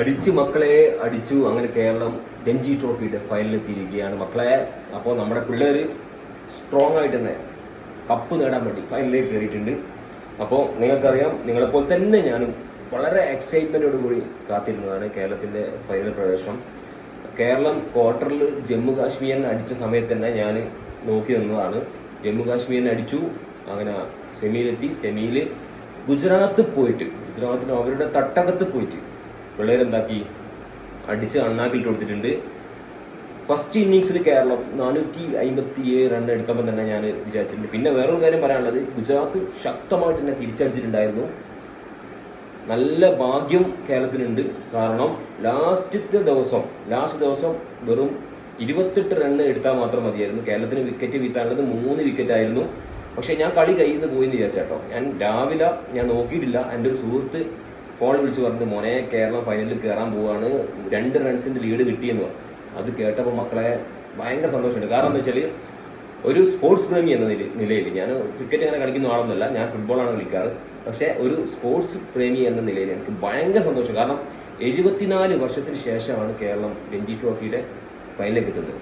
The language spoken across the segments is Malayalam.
അടിച്ചു മക്കളെ അടിച്ചു. അങ്ങനെ കേരളം രഞ്ജി ട്രോഫിയുടെ ഫൈനലിലെത്തിയിരിക്കുകയാണ് മക്കളെ. അപ്പോൾ നമ്മുടെ പിള്ളേർ സ്ട്രോങ് ആയിട്ട് തന്നെ കപ്പ് നേടാൻ വേണ്ടി ഫൈനലിലേക്ക് കയറിയിട്ടുണ്ട്. അപ്പോൾ നിങ്ങൾക്കറിയാം, നിങ്ങളെപ്പോലെ തന്നെ ഞാനും വളരെ എക്സൈറ്റ്മെൻറ്റോട് കൂടി കാത്തിരുന്നതാണ് കേരളത്തിൻ്റെ ഫൈനൽ പ്രവേശനം. കേരളം ക്വാർട്ടറിൽ ജമ്മു കാശ്മീരിനെ അടിച്ച സമയത്ത് തന്നെ ഞാൻ നോക്കി നിന്നതാണ്. ജമ്മു കാശ്മീരിനെ അടിച്ചു. അങ്ങനെ സെമിയിലെത്തി. സെമിയിൽ ഗുജറാത്തിന് അവരുടെ തട്ടകത്ത് പോയിട്ട് പിള്ളേരെന്താക്കി അടിച്ച് അണ്ണാക്കിട്ട് കൊടുത്തിട്ടുണ്ട്. ഫസ്റ്റ് ഇന്നിങ്സിൽ കേരളം 457 റൺ എടുത്തപ്പോൾ തന്നെ ഞാൻ വിചാരിച്ചിട്ടുണ്ട്. പിന്നെ വേറൊരു കാര്യം പറയാനുള്ളത്, ഗുജറാത്ത് ശക്തമായിട്ട് തന്നെ തിരിച്ചടിച്ചിട്ടുണ്ടായിരുന്നു. നല്ല ഭാഗ്യം കേരളത്തിനുണ്ട്. കാരണം ലാസ്റ്റ് ദിവസം വെറും 28 റൺ എടുത്താൽ മാത്രം മതിയായിരുന്നു. കേരളത്തിന് വിക്കറ്റ് വീഴ്ത്താനുള്ളത് 3 വിക്കറ്റ് ആയിരുന്നു. പക്ഷെ ഞാൻ കളി കയ്യിൽ നിന്ന് പോയി എന്ന് വിചാരിച്ചേട്ടോ. രാവിലെ ഞാൻ നോക്കിയിട്ടില്ല. എൻ്റെ ഒരു സുഹൃത്ത് ഫോൺ വിളിച്ച് പറഞ്ഞു, മോനെ കേരളം ഫൈനലിൽ കയറാൻ പോവുകയാണ്, 2 റൺസിൻ്റെ ലീഡ് കിട്ടിയെന്ന് പറഞ്ഞു. അത് കേട്ടപ്പോൾ മക്കളെ ഭയങ്കര സന്തോഷമുണ്ട്. കാരണം എന്താ വെച്ചാൽ, ഒരു സ്പോർട്സ് പ്രേമി എന്ന നിലയിൽ, ഞാൻ ക്രിക്കറ്റ് അങ്ങനെ കളിക്കുന്ന ആളൊന്നുമല്ല, ഞാൻ ഫുട്ബോളാണ് കളിക്കാറ്. പക്ഷേ ഒരു സ്പോർട്സ് പ്രേമി എന്ന നിലയിൽ എനിക്ക് ഭയങ്കര സന്തോഷം. കാരണം 74 വർഷത്തിന് ശേഷമാണ് കേരളം രഞ്ജി ട്രോഫിയുടെ ഫൈനലിലേക്ക് എത്തുന്നത്.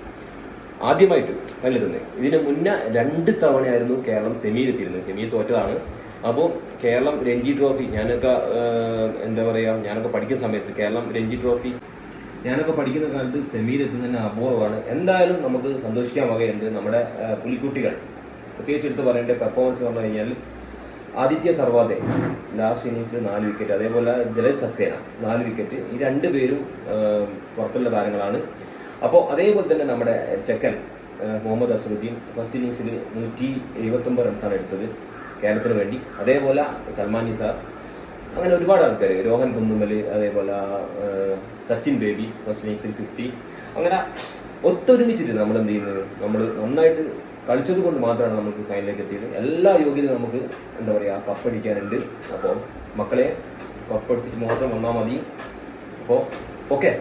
ആദ്യമായിട്ട് ഫൈനലെത്തുന്നത്. ഇതിന് മുന്നേ 2 തവണയായിരുന്നു കേരളം സെമിയിലെത്തിയിരുന്നത്. സെമിയിൽ തോറ്റതാണ്. അപ്പോൾ കേരളം രഞ്ജി ട്രോഫി ഞാനൊക്കെ പഠിക്കുന്ന സമയത്ത് കേരളം രഞ്ജി ട്രോഫി ഞാനൊക്കെ പഠിക്കുന്ന കാലത്ത് സെമിയിലെത്തുന്നതിന് അപൂർവമാണ്. എന്തായാലും നമുക്ക് സന്തോഷിക്കാൻ വകയുണ്ട്. നമ്മുടെ പുലിക്കുട്ടികൾ പ്രത്യേകിച്ച് എടുത്ത് പറയേണ്ട പെർഫോമൻസ് പറഞ്ഞു കഴിഞ്ഞാൽ, ആദിത്യ സർവാദെ ലാസ്റ്റ് ഇന്നിങ്സിൽ 4 വിക്കറ്റ്, അതേപോലെ ജലജ് സക്സേന 4 വിക്കറ്റ്. ഈ 2 പേരും പുറത്തുള്ള താരങ്ങളാണ്. അപ്പോൾ അതേപോലെ തന്നെ നമ്മുടെ ചെക്കൻ മുഹമ്മദ് അസറുദ്ദീൻ ഫസ്റ്റ് ഇന്നിങ്സിൽ 179 റൺസാണ് എടുത്തത് കേരളത്തിന് വേണ്ടി. അതേപോലെ സൽമാൻ നിസാർ, അങ്ങനെ ഒരുപാട് ആൾക്കാർ, രോഹൻ കുന്നുമൽ, അതേപോലെ സച്ചിൻ ബേബി ഫസ്റ്റ് ഇന്നിങ്സിൽ 50. അങ്ങനെ ഒത്തൊരുമിച്ചിട്ട് നമ്മൾ എന്ത് ചെയ്യുന്നത്, നമ്മൾ നന്നായിട്ട് കളിച്ചത് കൊണ്ട് മാത്രമാണ് നമുക്ക് ഫൈനലിലേക്ക് എത്തിയത്. എല്ലാ യോഗ്യതയും നമുക്ക് കപ്പടിക്കാനുണ്ട്. അപ്പോൾ മക്കളെ കപ്പടിച്ചിട്ട് മാത്രം വന്നാൽ മതി. അപ്പോൾ ഓക്കെ.